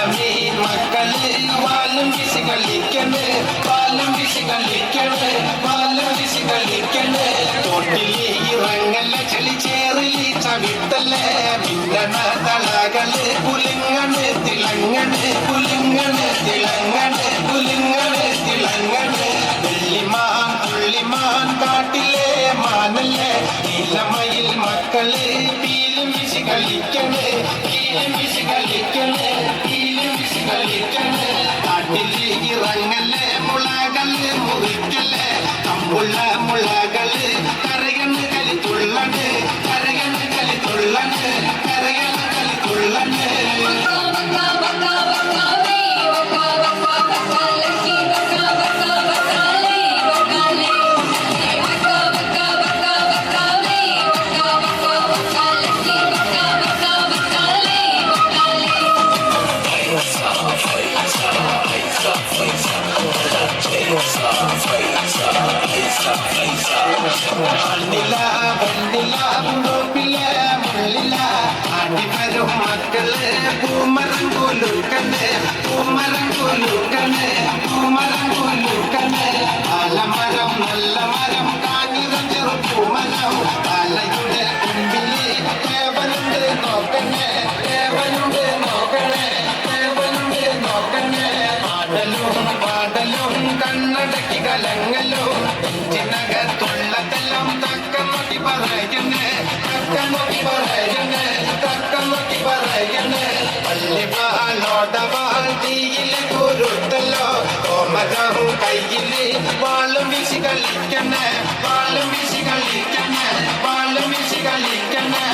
മീൻ മക്കള് വാലും വീശി കളിക്കണ് വാലും വീശി കളിക്കണ് വാലും വീശി കളിക്കണ് തോട്ടില് ഇറങ്ങല്ല ചളി ചേറിലി ചവിട്ടല്ലേ മിന്നണ തളകള് കുലുങ്ങണ് തിളങ്ങണ് കുലുങ്ങണ് തിളങ്ങണ് കുലുങ്ങണ് തിളങ്ങണ് വെള്ളിമാൻ പുള്ളിമാൻ കാട്ടിലെ മാനല്ലേ നീലമയിൽ മക്കള് പീലും വീശി കളിക്കണ് പീലും വീശി കളിക്കണ് പീലും വീശി കളിക്കണ് കാട്ടില് ഇറങ്ങല്ലേ മുളകള് മുറിക്കല്ലേ കമ്പുള്ള മുളകള് കരകണ് കളിത്തുള്ളണ് കരകണ് കളിത്തുള്ളണ് കരകണ് കളിത്തുള്ളണ് മണ്ണില വെണ്ണില ഉടുപ്പില മുള്ളില അടിവരും മക്കള് പൂമരം കൊലുക്കണ് പൂമരം കൊലുക്കണ് പൂമരം കൊലുക്കണ് ആലമരം നല്ല മരം കാഞ്ഞിരം ചെറുപ്പൂമരം തലയുടെ കുമ്പില് ദേവനുണ്ട് നോക്കണേ ദേവനുണ്ട് നോക്കണേ ദേവനുണ്ട് നോക്കണേ ആടലും പാടലും കണ്ണടക്കി കലങ്ങലും നെഞ്ചിനകത്തുള്ളതെല്ലാം തക്ക നോക്കി പറയണേ തക്ക നോക്കി പറയണേ തക്ക നോക്കി പറയണേ പള്ളിവാളോടവാൾ തീയിലെ കുരുത്തല്ലോ ഓമരം കയ്യില് വാളും വീശി കളിക്കണേ വാളും വീശി കളിക്കണേ വാളും വീശി കളിക്കണേ